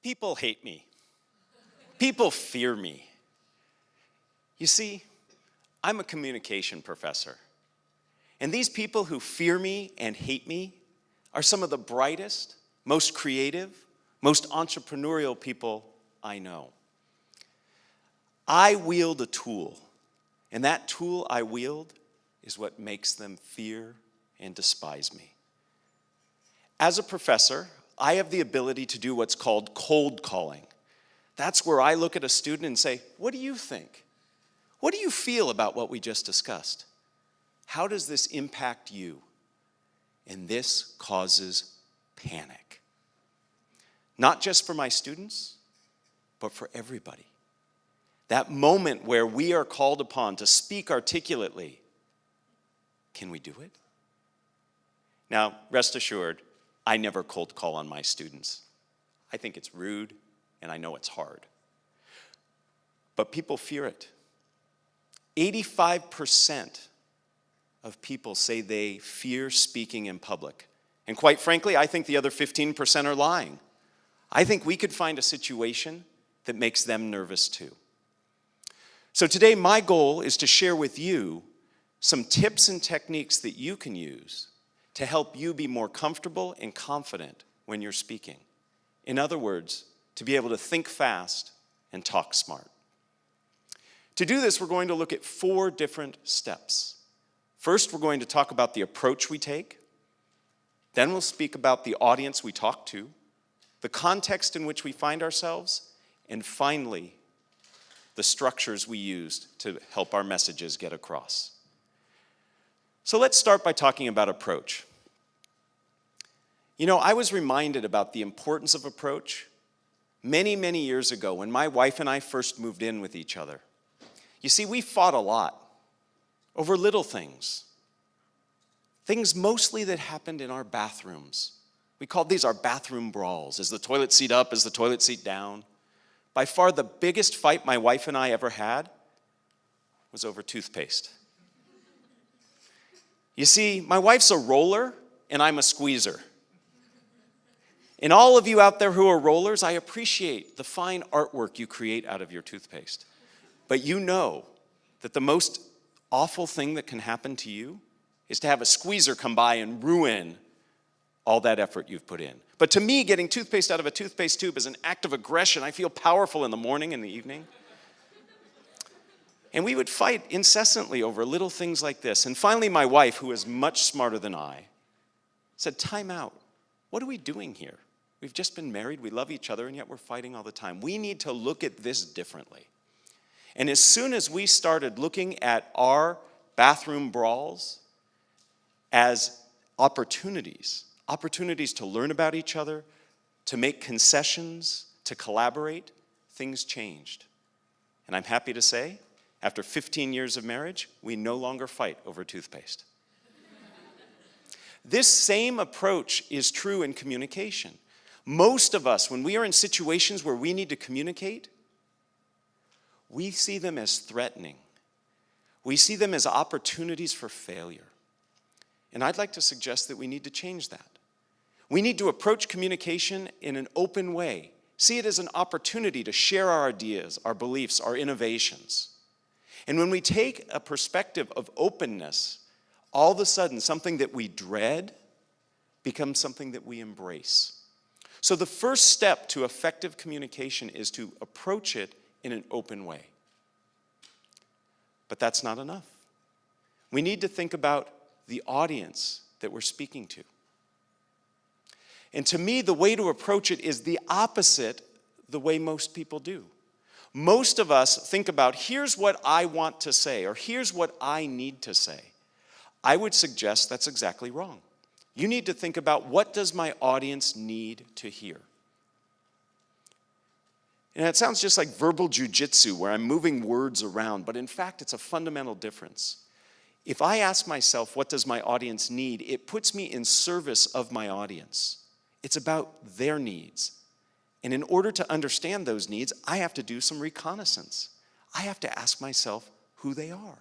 People hate me. People fear me. You see, I'm a communication professor. And these people who fear me and hate me are some of the brightest, most creative, most entrepreneurial people I know. I wield a tool, and that tool I wield is what makes them fear and despise me. As a professor, I have the ability to do what's called cold calling. That's where I look at a student and say, what do you think? What do you feel about what we just discussed? How does this impact you? And this causes panic. Not just for my students, but for everybody. That moment where we are called upon to speak articulately, can we do it? Now, rest assured, I never cold call on my students. I think it's rude, and I know it's hard. But people fear it. 85% of people say they fear speaking in public. And quite frankly, I think the other 15% are lying. I think we could find a situation that makes them nervous too. So today, my goal is to share with you some tips and techniques that you can use to help you be more comfortable and confident when you're speaking. In other words, to be able to think fast and talk smart. To do this, we're going to look at 4 different steps. First, we're going to talk about the approach we take. Then we'll speak about the audience we talk to, the context in which we find ourselves, and finally, the structures we use to help our messages get across. So let's start by talking about approach. You know, I was reminded about the importance of approach many, many years ago when my wife and I first moved in with each other. You see, we fought a lot over little things. Things mostly that happened in our bathrooms. We called these our bathroom brawls. Is the toilet seat up? Is the toilet seat down? By far the biggest fight my wife and I ever had was over toothpaste. You see, my wife's a roller and I'm a squeezer. And all of you out there who are rollers, I appreciate the fine artwork you create out of your toothpaste. But you know that the most awful thing that can happen to you is to have a squeezer come by and ruin all that effort you've put in. But to me, getting toothpaste out of a toothpaste tube is an act of aggression. I feel powerful in the morning and the evening. And we would fight incessantly over little things like this. And finally, my wife, who is much smarter than I, said, time out. What are we doing here? We've just been married, we love each other, and yet we're fighting all the time. We need to look at this differently. And as soon as we started looking at our bathroom brawls as opportunities to learn about each other, to make concessions, to collaborate, things changed. And I'm happy to say, after 15 years of marriage, we no longer fight over toothpaste. This same approach is true in communication. Most of us, when we are in situations where we need to communicate, we see them as threatening. We see them as opportunities for failure. And I'd like to suggest that we need to change that. We need to approach communication in an open way. See it as an opportunity to share our ideas, our beliefs, our innovations. And when we take a perspective of openness, all of a sudden something that we dread becomes something that we embrace. So the first step to effective communication is to approach it in an open way. But that's not enough. We need to think about the audience that we're speaking to. And to me, the way to approach it is the opposite the way most people do. Most of us think about, here's what I want to say, or here's what I need to say. I would suggest that's exactly wrong. You need to think about, what does my audience need to hear? And it sounds just like verbal jujitsu, where I'm moving words around, but in fact, it's a fundamental difference. If I ask myself, what does my audience need? It puts me in service of my audience. It's about their needs. And in order to understand those needs, I have to do some reconnaissance. I have to ask myself who they are.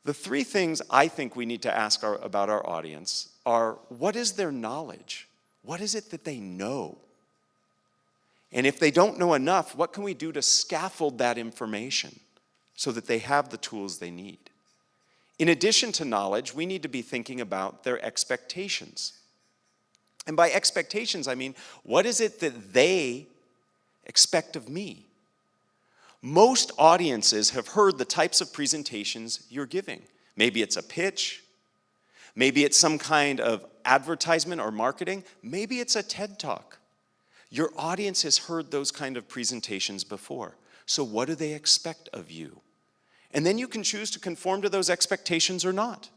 The 3 things I think we need to ask about our audience are, what is their knowledge? What is it that they know? And if they don't know enough, what can we do to scaffold that information so that they have the tools they need? In addition to knowledge, we need to be thinking about their expectations. And by expectations, I mean, what is it that they expect of me? Most audiences have heard the types of presentations you're giving. Maybe it's a pitch. Maybe it's some kind of advertisement or marketing. Maybe it's a TED Talk. Your audience has heard those kind of presentations before. So what do they expect of you? And then you can choose to conform to those expectations or not.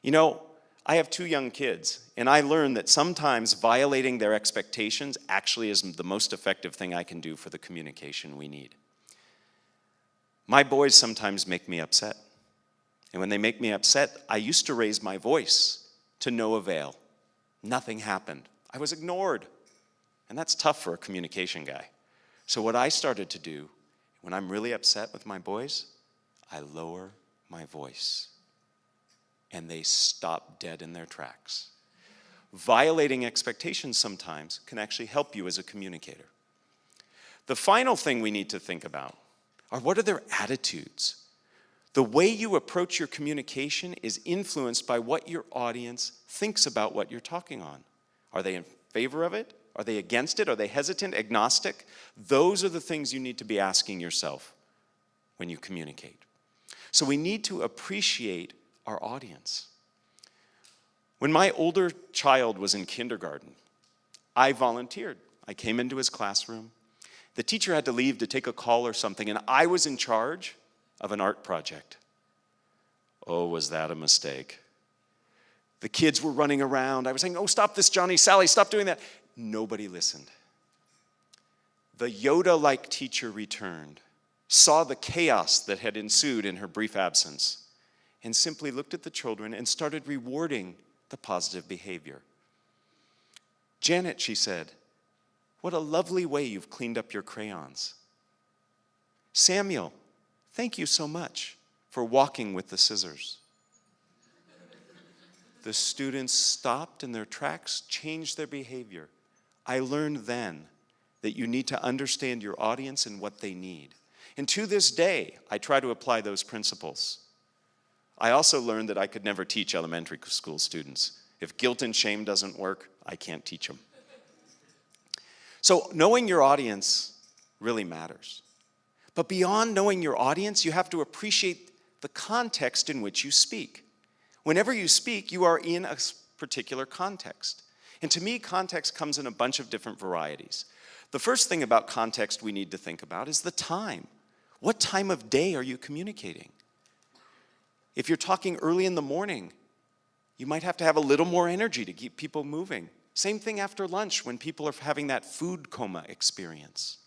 You know, I have 2 young kids, and I learned that sometimes violating their expectations actually is the most effective thing I can do for the communication we need. My boys sometimes make me upset. And when they make me upset, I used to raise my voice to no avail. Nothing happened. I was ignored. And that's tough for a communication guy. So what I started to do, when I'm really upset with my boys, I lower my voice. And they stop dead in their tracks. Violating expectations sometimes can actually help you as a communicator. The final thing we need to think about are what are their attitudes? The way you approach your communication is influenced by what your audience thinks about what you're talking on. Are they in favor of it? Are they against it? Are they hesitant, agnostic? Those are the things you need to be asking yourself when you communicate. So we need to appreciate our audience. When my older child was in kindergarten, I volunteered. I came into his classroom. The teacher had to leave to take a call or something, and I was in charge of an art project. Oh, was that a mistake? The kids were running around. I was saying, oh, stop this, Johnny, Sally, stop doing that. Nobody listened. The Yoda-like teacher returned, saw the chaos that had ensued in her brief absence, and simply looked at the children and started rewarding the positive behavior. Janet, she said, what a lovely way you've cleaned up your crayons. Samuel, thank you so much for walking with the scissors. The students stopped in their tracks, changed their behavior. I learned then that you need to understand your audience and what they need. And to this day, I try to apply those principles. I also learned that I could never teach elementary school students. If guilt and shame doesn't work, I can't teach them. So knowing your audience really matters. But beyond knowing your audience, you have to appreciate the context in which you speak. Whenever you speak, you are in a particular context. And to me, context comes in a bunch of different varieties. The first thing about context we need to think about is the time. What time of day are you communicating? If you're talking early in the morning, you might have to have a little more energy to keep people moving. Same thing after lunch when people are having that food coma experience.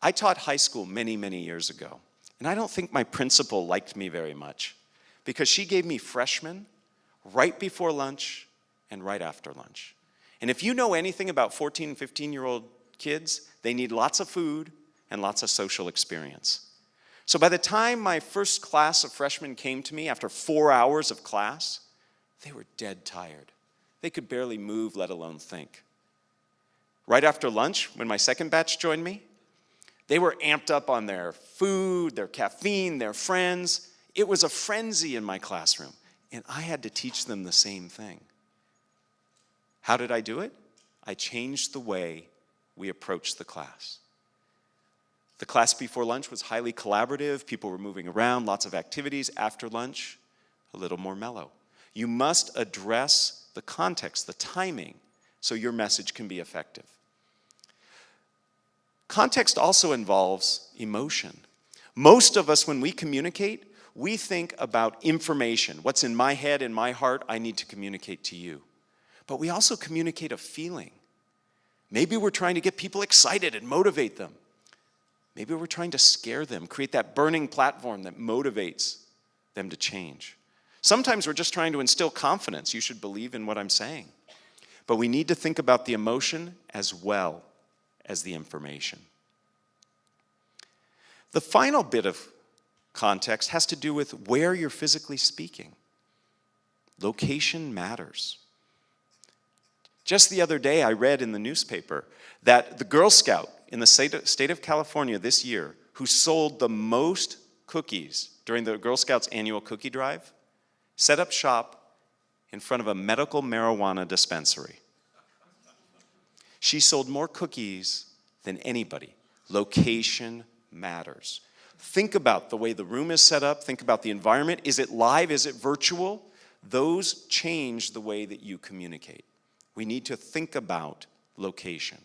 I taught high school many, many years ago, and I don't think my principal liked me very much because she gave me freshmen right before lunch and right after lunch. And if you know anything about 14 and 15-year-old kids, they need lots of food and lots of social experience. So by the time my first class of freshmen came to me after 4 hours of class, they were dead tired. They could barely move, let alone think. Right after lunch, when my second batch joined me, they were amped up on their food, their caffeine, their friends. It was a frenzy in my classroom, and I had to teach them the same thing. How did I do it? I changed the way we approached the class. The class before lunch was highly collaborative. People were moving around, lots of activities. After lunch, a little more mellow. You must address the context, the timing, so your message can be effective. Context also involves emotion. Most of us, when we communicate, we think about information. What's in my head, in my heart, I need to communicate to you. But we also communicate a feeling. Maybe we're trying to get people excited and motivate them. Maybe we're trying to scare them, create that burning platform that motivates them to change. Sometimes we're just trying to instill confidence. You should believe in what I'm saying. But we need to think about the emotion as well as the information. The final bit of context has to do with where you're physically speaking. Location matters. Just the other day, I read in the newspaper that the Girl Scout in the state of California this year, who sold the most cookies during the Girl Scouts annual cookie drive, set up shop in front of a medical marijuana dispensary. She sold more cookies than anybody. Location matters. Think about the way the room is set up. Think about the environment. Is it live? Is it virtual? Those change the way that you communicate. We need to think about location.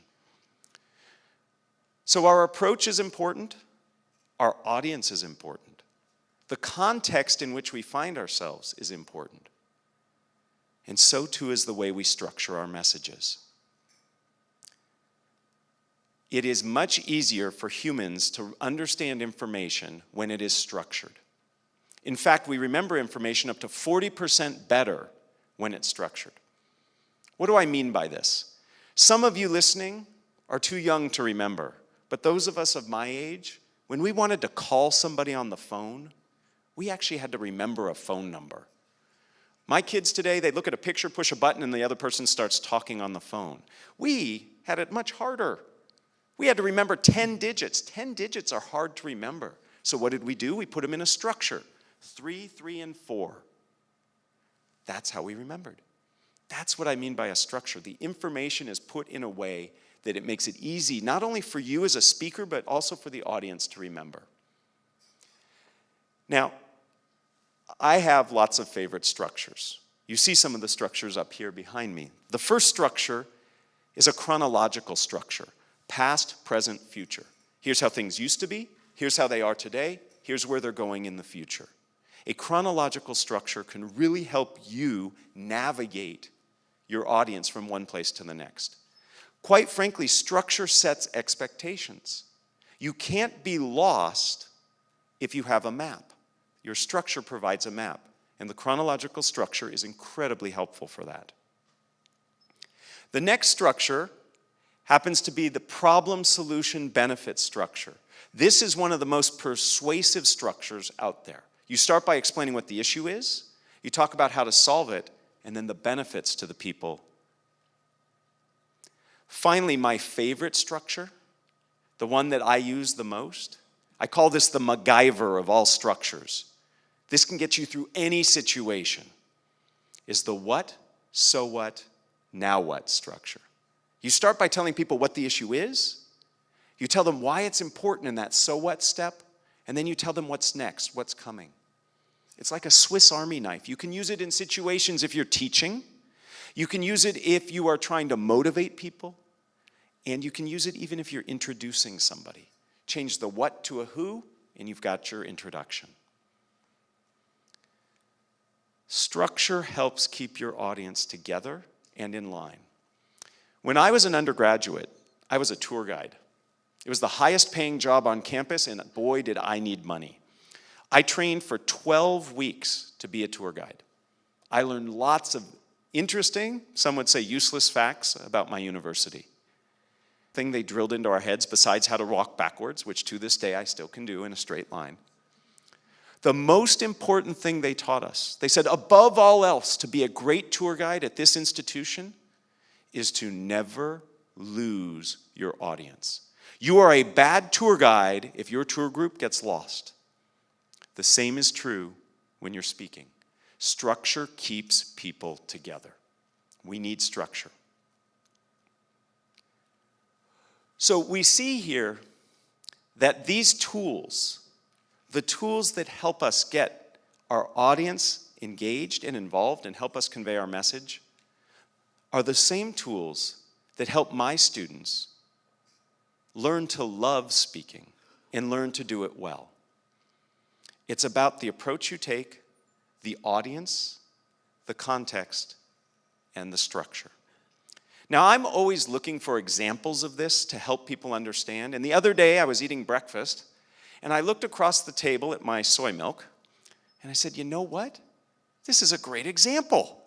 So our approach is important. Our audience is important. The context in which we find ourselves is important. And so too is the way we structure our messages. It is much easier for humans to understand information when it is structured. In fact, we remember information up to 40% better when it's structured. What do I mean by this? Some of you listening are too young to remember, but those of us of my age, when we wanted to call somebody on the phone, we actually had to remember a phone number. My kids today, they look at a picture, push a button, and the other person starts talking on the phone. We had it much harder. We had to remember 10 digits. 10 digits are hard to remember. So what did we do? We put them in a structure. 3, 3, and 4. That's how we remembered. That's what I mean by a structure. The information is put in a way that it makes it easy, not only for you as a speaker, but also for the audience to remember. Now, I have lots of favorite structures. You see some of the structures up here behind me. The first structure is a chronological structure. Past, present, future. Here's how things used to be. Here's how they are today. Here's where they're going in the future. A chronological structure can really help you navigate your audience from one place to the next. Quite frankly, structure sets expectations. You can't be lost if you have a map. Your structure provides a map, and the chronological structure is incredibly helpful for that. The next structure happens to be the problem-solution benefit structure. This is one of the most persuasive structures out there. You start by explaining what the issue is, you talk about how to solve it, and then the benefits to the people. Finally, my favorite structure, the one that I use the most, I call this the MacGyver of all structures. This can get you through any situation, is the what, so what, now what structure. You start by telling people what the issue is, you tell them why it's important in that so what step, and then you tell them what's next, what's coming. It's like a Swiss Army knife. You can use it in situations if you're teaching, you can use it if you are trying to motivate people, and you can use it even if you're introducing somebody. Change the what to a who, and you've got your introduction. Structure helps keep your audience together and in line. When I was an undergraduate, I was a tour guide. It was the highest paying job on campus, and boy, did I need money. I trained for 12 weeks to be a tour guide. I learned lots of interesting, some would say useless facts about my university. Thing they drilled into our heads besides how to walk backwards, which to this day I still can do in a straight line. The most important thing they taught us, they said above all else, to be a great tour guide at this institution is to never lose your audience. You are a bad tour guide if your tour group gets lost. The same is true when you're speaking. Structure keeps people together. We need structure. So we see here that these tools, the tools that help us get our audience engaged and involved and help us convey our message, are the same tools that help my students learn to love speaking and learn to do it well. It's about the approach you take, the audience, the context, and the structure. Now, I'm always looking for examples of this to help people understand. And the other day, I was eating breakfast, and I looked across the table at my soy milk, and I said, you know what? This is a great example.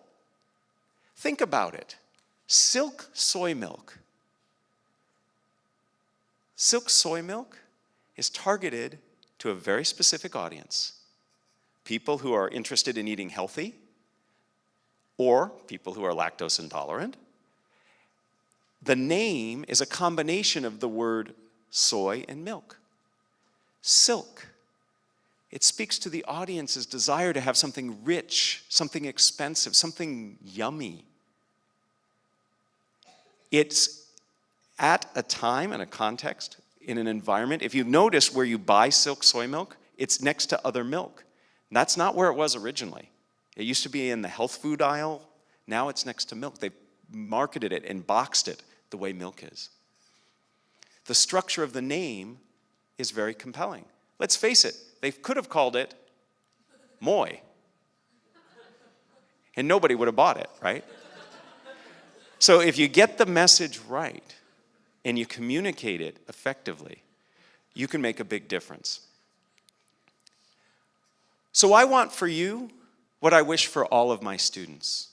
Think about it. Silk soy milk. Silk soy milk is targeted to a very specific audience. People who are interested in eating healthy, or people who are lactose intolerant. The name is a combination of the word soy and milk. Silk. It speaks to the audience's desire to have something rich, something expensive, something yummy. It's at a time and a context, in an environment. If you notice where you buy silk soy milk, it's next to other milk. That's not where it was originally. It used to be in the health food aisle. Now it's next to milk. They've marketed it and boxed it the way milk is. The structure of the name is very compelling. Let's face it, they could have called it Moy. And nobody would have bought it, right? So if you get the message right and you communicate it effectively, you can make a big difference. So I want for you what I wish for all of my students.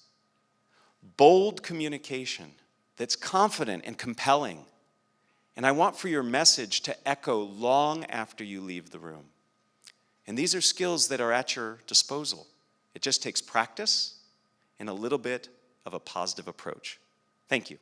Bold communication that's confident and compelling. And I want for your message to echo long after you leave the room. And these are skills that are at your disposal. It just takes practice and a little bit of a positive approach. Thank you.